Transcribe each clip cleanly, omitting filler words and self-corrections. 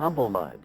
Humblemud.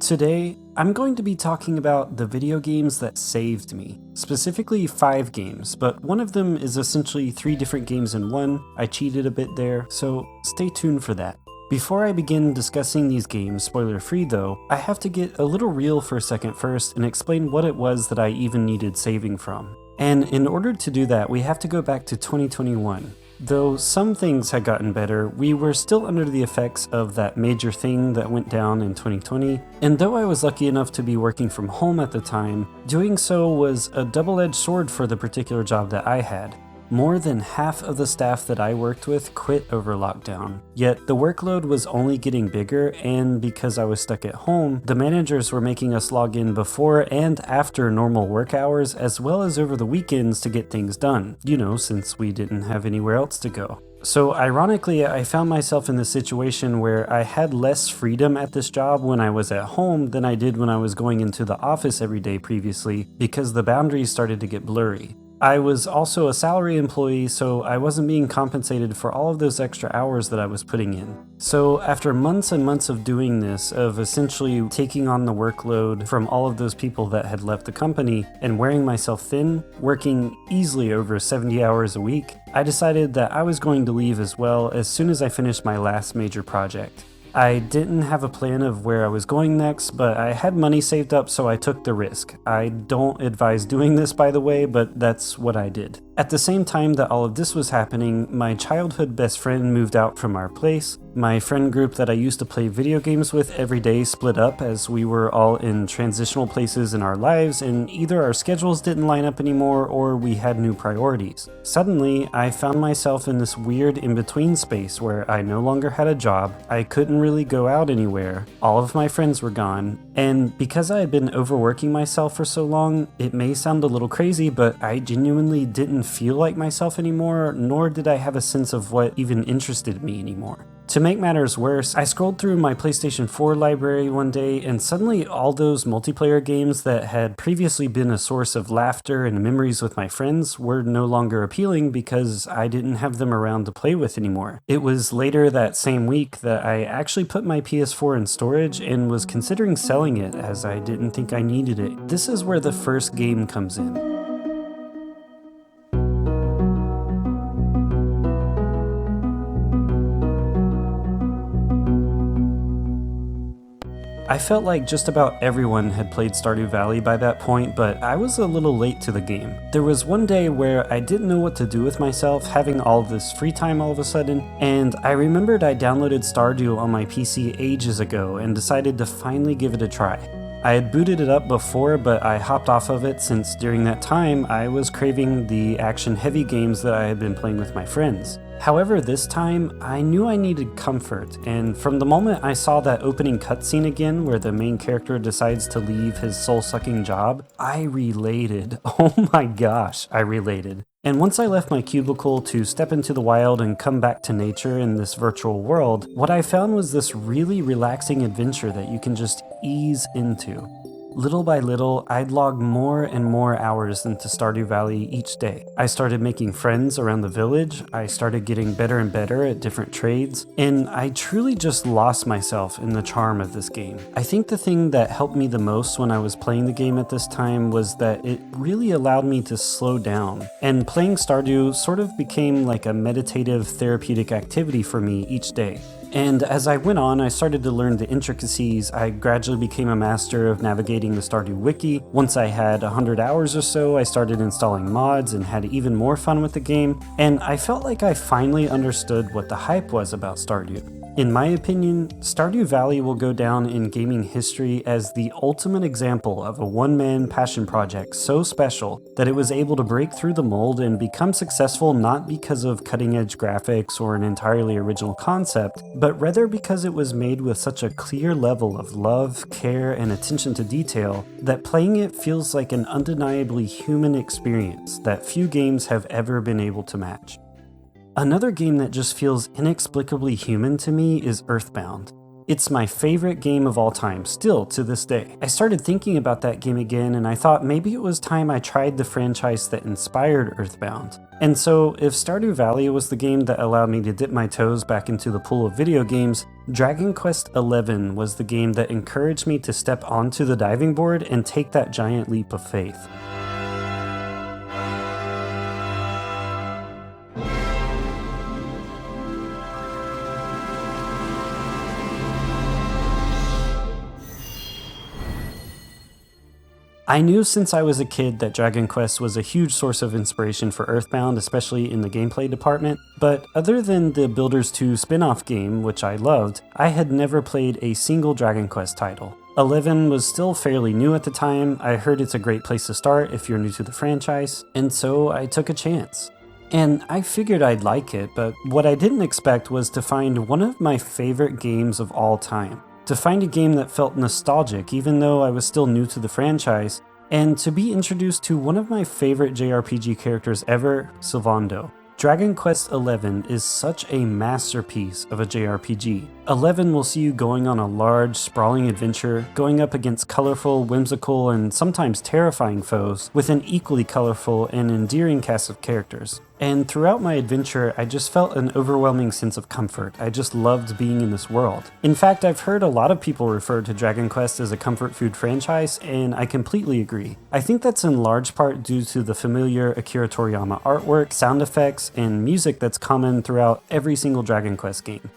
Today, I'm going to be talking about the video games that saved me. Specifically 5 games, but one of them is essentially 3 different games in one. I cheated a bit there, so stay tuned for that. Before I begin discussing these games, spoiler free though, I have to get a little real for a second first and explain what it was that I even needed saving from. And in order to do that, we have to go back to 2021. Though some things had gotten better, we were still under the effects of that major thing that went down in 2020, and though I was lucky enough to be working from home at the time, doing so was a double-edged sword for the particular job that I had. More than half of the staff that I worked with quit over lockdown, yet the workload was only getting bigger, and because I was stuck at home, the managers were making us log in before and after normal work hours as well as over the weekends to get things done, since we didn't have anywhere else to go. So ironically, I found myself in this situation where I had less freedom at this job when I was at home than I did when I was going into the office every day previously, because the boundaries started to get blurry. I was also a salary employee, so I wasn't being compensated for all of those extra hours that I was putting in. So after months and months of doing this, of essentially taking on the workload from all of those people that had left the company and wearing myself thin, working easily over 70 hours a week, I decided that I was going to leave as well as soon as I finished my last major project. I didn't have a plan of where I was going next, but I had money saved up, so I took the risk. I don't advise doing this, by the way, but that's what I did. At the same time that all of this was happening, my childhood best friend moved out from our place. My friend group that I used to play video games with every day split up as we were all in transitional places in our lives, and either our schedules didn't line up anymore or we had new priorities. Suddenly, I found myself in this weird in-between space where I no longer had a job, I couldn't really go out anywhere, all of my friends were gone, and because I had been overworking myself for so long, it may sound a little crazy, but I genuinely didn't feel like myself anymore, nor did I have a sense of what even interested me anymore. To make matters worse, I scrolled through my PlayStation 4 library one day, and suddenly all those multiplayer games that had previously been a source of laughter and memories with my friends were no longer appealing because I didn't have them around to play with anymore. It was later that same week that I actually put my PS4 in storage and was considering selling it as I didn't think I needed it. This is where the first game comes in. I felt like just about everyone had played Stardew Valley by that point, but I was a little late to the game. There was one day where I didn't know what to do with myself, having all of this free time all of a sudden, and I remembered I downloaded Stardew on my PC ages ago and decided to finally give it a try. I had booted it up before, but I hopped off of it since during that time I was craving the action-heavy games that I had been playing with my friends. However, this time, I knew I needed comfort, and from the moment I saw that opening cutscene again where the main character decides to leave his soul-sucking job, I related. Oh my gosh, I related. And once I left my cubicle to step into the wild and come back to nature in this virtual world, what I found was this really relaxing adventure that you can just ease into. Little by little, I'd log more and more hours into Stardew Valley each day. I started making friends around the village, I started getting better and better at different trades, and I truly just lost myself in the charm of this game. I think the thing that helped me the most when I was playing the game at this time was that it really allowed me to slow down, and playing Stardew sort of became like a meditative, therapeutic activity for me each day. And as I went on, I started to learn the intricacies. I gradually became a master of navigating the Stardew Wiki. Once I had 100 hours or so, I started installing mods and had even more fun with the game, and I felt like I finally understood what the hype was about Stardew. In my opinion, Stardew Valley will go down in gaming history as the ultimate example of a one-man passion project so special that it was able to break through the mold and become successful not because of cutting-edge graphics or an entirely original concept, but rather because it was made with such a clear level of love, care, and attention to detail that playing it feels like an undeniably human experience that few games have ever been able to match. Another game that just feels inexplicably human to me is EarthBound. It's my favorite game of all time, still to this day. I started thinking about that game again, and I thought maybe it was time I tried the franchise that inspired EarthBound. And so, if Stardew Valley was the game that allowed me to dip my toes back into the pool of video games, Dragon Quest XI was the game that encouraged me to step onto the diving board and take that giant leap of faith. I knew since I was a kid that Dragon Quest was a huge source of inspiration for EarthBound, especially in the gameplay department, but other than the Builders 2 spin-off game, which I loved, I had never played a single Dragon Quest title. 11 was still fairly new at the time. I heard it's a great place to start if you're new to the franchise, and so I took a chance. And I figured I'd like it, but what I didn't expect was to find one of my favorite games of all time. To find a game that felt nostalgic even though I was still new to the franchise, and to be introduced to one of my favorite JRPG characters ever, Sylvando. Dragon Quest XI is such a masterpiece of a JRPG. 11 will see you going on a large, sprawling adventure, going up against colorful, whimsical, and sometimes terrifying foes, with an equally colorful and endearing cast of characters. And throughout my adventure, I just felt an overwhelming sense of comfort. I just loved being in this world. In fact, I've heard a lot of people refer to Dragon Quest as a comfort food franchise, and I completely agree. I think that's in large part due to the familiar Akira Toriyama artwork, sound effects, and music that's common throughout every single Dragon Quest game.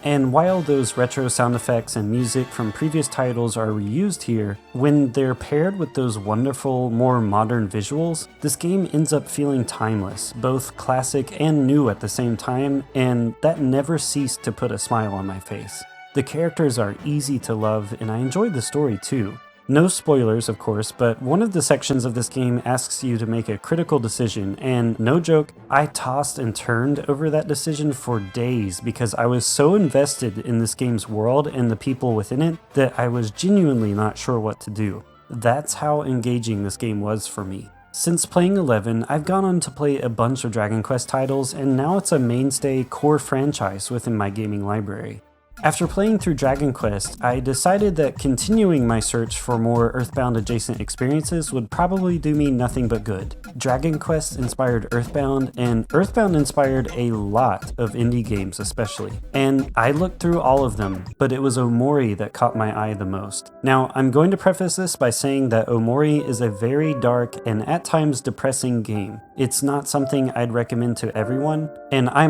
And while those retro sound effects and music from previous titles are reused here, when they're paired with those wonderful, more modern visuals, this game ends up feeling timeless, both classic and new at the same time, and that never ceased to put a smile on my face. The characters are easy to love, and I enjoyed the story too. No spoilers, of course, but one of the sections of this game asks you to make a critical decision, and no joke, I tossed and turned over that decision for days because I was so invested in this game's world and the people within it that I was genuinely not sure what to do. That's how engaging this game was for me. Since playing 11, I've gone on to play a bunch of Dragon Quest titles, and now it's a mainstay core franchise within my gaming library. After playing through Dragon Quest, I decided that continuing my search for more EarthBound adjacent experiences would probably do me nothing but good. Dragon Quest inspired EarthBound, and EarthBound inspired a lot of indie games especially. And I looked through all of them, but it was Omori that caught my eye the most. Now, I'm going to preface this by saying that Omori is a very dark and at times depressing game. It's not something I'd recommend to everyone, and I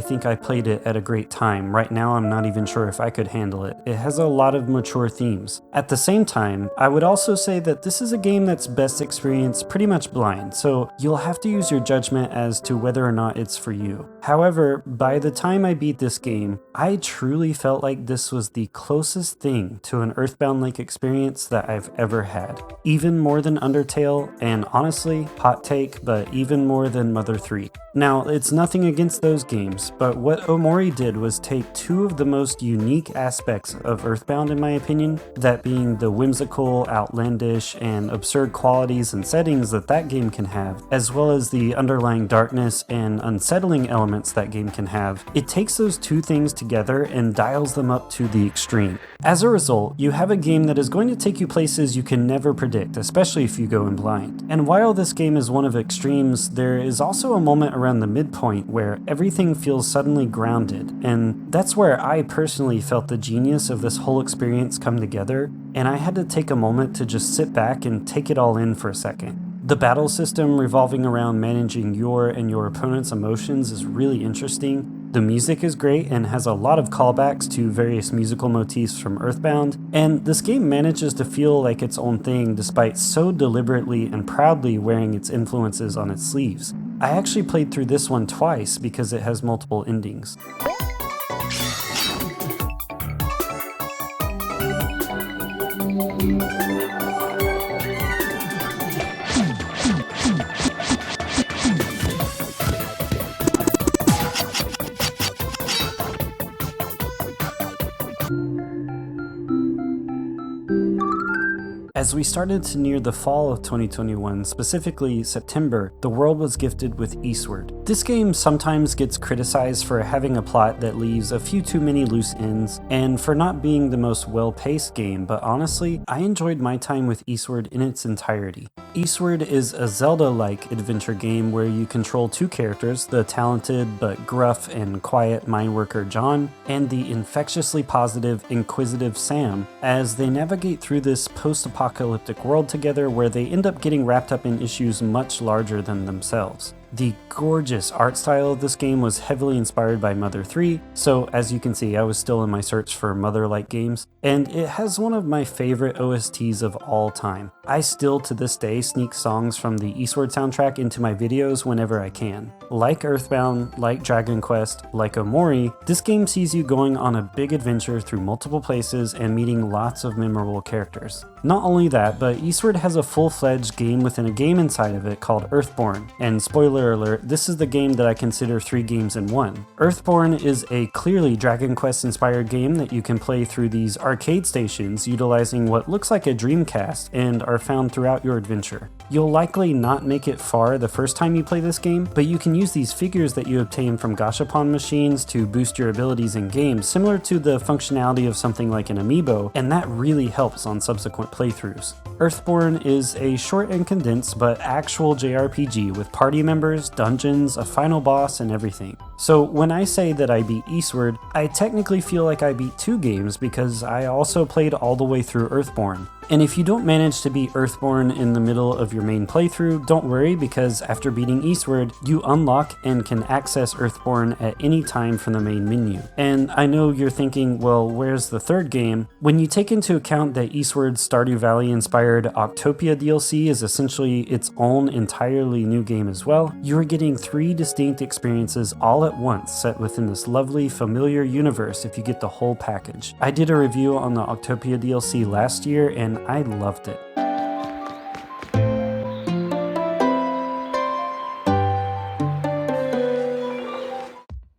think I played it at a great time. Right now, I'm not even sure if I could handle it. It has a lot of mature themes. At the same time, I would also say that this is a game that's best experienced pretty much blind, so you'll have to use your judgment as to whether or not it's for you. However, by the time I beat this game, I truly felt like this was the closest thing to an EarthBound-like experience that I've ever had. Even more than Undertale, and honestly, hot take, but even more than Mother 3. Now, it's nothing against those games, but what Omori did was take two of the most unique aspects of EarthBound in my opinion, that being the whimsical, outlandish, and absurd qualities and settings that game can have, as well as the underlying darkness and unsettling elements that game can have. It takes those two things together and dials them up to the extreme. As a result, you have a game that is going to take you places you can never predict, especially if you go in blind. And while this game is one of extremes, there is also a moment around the midpoint where everything feels suddenly grounded, and that's where I personally felt the genius of this whole experience come together, and I had to take a moment to just sit back and take it all in for a second. The battle system revolving around managing your and your opponent's emotions is really interesting. The music is great and has a lot of callbacks to various musical motifs from EarthBound, and this game manages to feel like its own thing despite so deliberately and proudly wearing its influences on its sleeves. I actually played through this one twice because it has multiple endings. As we started to near the fall of 2021, specifically September, the world was gifted with Eastward. This game sometimes gets criticized for having a plot that leaves a few too many loose ends, and for not being the most well-paced game, but honestly, I enjoyed my time with Eastward in its entirety. Eastward is a Zelda-like adventure game where you control two characters, the talented but gruff and quiet mineworker John, and the infectiously positive, inquisitive Sam, as they navigate through this post-apocalyptic world together where they end up getting wrapped up in issues much larger than themselves. The gorgeous art style of this game was heavily inspired by Mother 3, so as you can see I was still in my search for Mother-like games, and it has one of my favorite OSTs of all time. I still to this day sneak songs from the Eastward soundtrack into my videos whenever I can. Like EarthBound, like Dragon Quest, like Omori, this game sees you going on a big adventure through multiple places and meeting lots of memorable characters. Not only that, but Eastward has a full-fledged game within a game inside of it called EarthBorn, and spoiler alert, this is the game that I consider 3 games in one. EarthBorn is a clearly Dragon Quest inspired game that you can play through these arcade stations utilizing what looks like a Dreamcast and are found throughout your adventure. You'll likely not make it far the first time you play this game, but you can use these figures that you obtain from gashapon machines to boost your abilities in games, similar to the functionality of something like an amiibo, and that really helps on subsequent playthroughs. EarthBorn is a short and condensed but actual JRPG with party members, dungeons, a final boss, and everything. So when I say that I beat Eastward, I technically feel like I beat 2 games because I also played all the way through EarthBorn. And if you don't manage to beat EarthBorn in the middle of your main playthrough, don't worry, because after beating Eastward, you unlock and can access EarthBorn at any time from the main menu. And I know you're thinking, well, where's the 3rd game? When you take into account that Eastward's Stardew Valley inspired Octopia DLC is essentially its own entirely new game as well, you are getting 3 distinct experiences all at once set within this lovely, familiar universe if you get the whole package. I did a review on the Octopia DLC last year, and I loved it.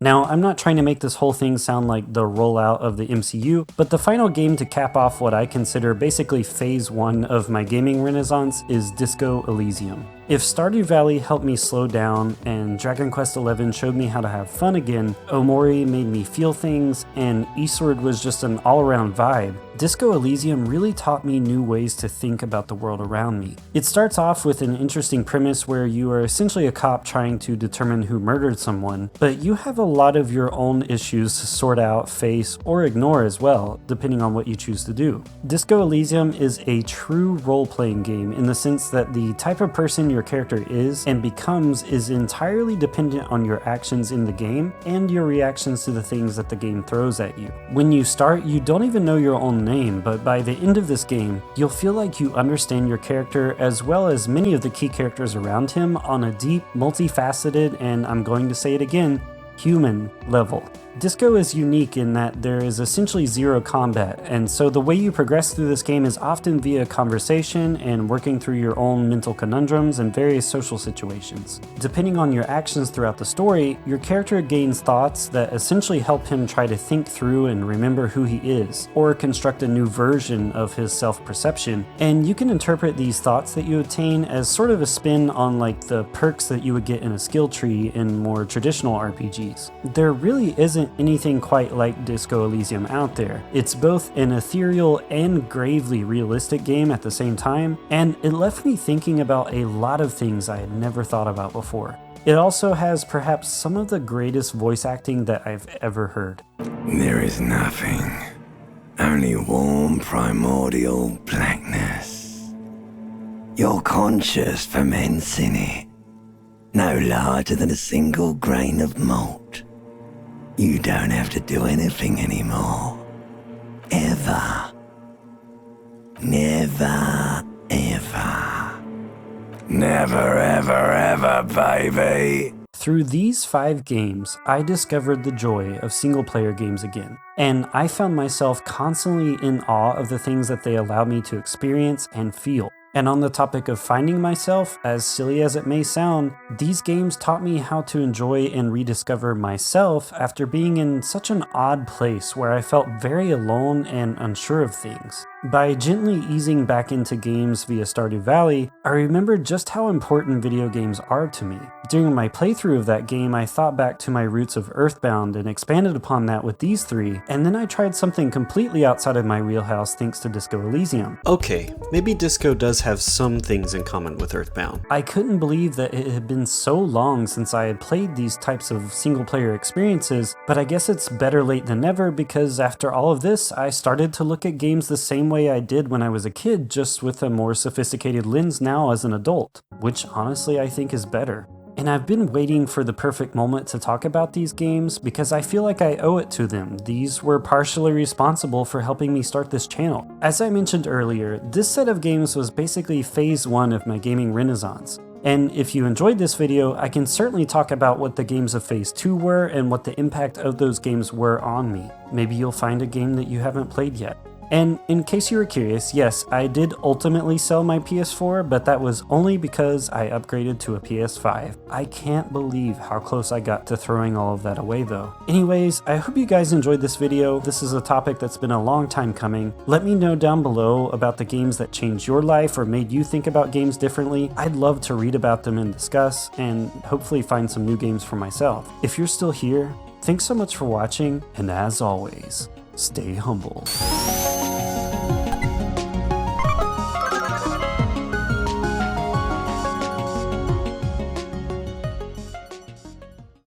Now, I'm not trying to make this whole thing sound like the rollout of the MCU, but the final game to cap off what I consider basically phase 1 of my gaming renaissance is Disco Elysium. If Stardew Valley helped me slow down and Dragon Quest XI showed me how to have fun again, Omori made me feel things, and Eastward was just an all-around vibe, Disco Elysium really taught me new ways to think about the world around me. It starts off with an interesting premise where you are essentially a cop trying to determine who murdered someone, but you have a lot of your own issues to sort out, face, or ignore as well, depending on what you choose to do. Disco Elysium is a true role-playing game in the sense that the type of person your character is and becomes is entirely dependent on your actions in the game and your reactions to the things that the game throws at you. When you start, you don't even know your own name, but by the end of this game, you'll feel like you understand your character as well as many of the key characters around him on a deep, multifaceted, and I'm going to say it again, human level. Disco is unique in that there is essentially 0 combat, and so the way you progress through this game is often via conversation and working through your own mental conundrums and various social situations. Depending on your actions throughout the story, your character gains thoughts that essentially help him try to think through and remember who he is, or construct a new version of his self-perception, and you can interpret these thoughts that you obtain as sort of a spin on like the perks that you would get in a skill tree in more traditional RPGs. There really isn't anything quite like Disco Elysium out there. It's both an ethereal and gravely realistic game at the same time, and it left me thinking about a lot of things I had never thought about before. It also has perhaps some of the greatest voice acting that I've ever heard. There is nothing, only warm primordial blackness. Your conscious ferments in it, no larger than a single grain of malt. You don't have to do anything anymore. Ever. Never, ever. Never, ever, ever, baby. Through these 5 games, I discovered the joy of single-player games again, and I found myself constantly in awe of the things that they allowed me to experience and feel. And on the topic of finding myself, as silly as it may sound, these games taught me how to enjoy and rediscover myself after being in such an odd place where I felt very alone and unsure of things. By gently easing back into games via Stardew Valley, I remembered just how important video games are to me. During my playthrough of that game, I thought back to my roots of EarthBound and expanded upon that with these three, and then I tried something completely outside of my wheelhouse thanks to Disco Elysium. Okay, maybe Disco does have some things in common with EarthBound. I couldn't believe that it had been so long since I had played these types of single-player experiences, but I guess it's better late than never because after all of this, I started to look at games the same way I did when I was a kid, just with a more sophisticated lens now as an adult, which honestly I think is better. And I've been waiting for the perfect moment to talk about these games because I feel like I owe it to them. These were partially responsible for helping me start this channel. As I mentioned earlier, this set of games was basically phase 1 of my gaming renaissance. And if you enjoyed this video, I can certainly talk about what the games of phase 2 were and what the impact of those games were on me. Maybe you'll find a game that you haven't played yet. And in case you were curious, yes, I did ultimately sell my PS4, but that was only because I upgraded to a PS5. I can't believe how close I got to throwing all of that away though. Anyways, I hope you guys enjoyed this video. This is a topic that's been a long time coming. Let me know down below about the games that changed your life or made you think about games differently. I'd love to read about them and discuss, and hopefully find some new games for myself. If you're still here, thanks so much for watching, and as always, stay humble.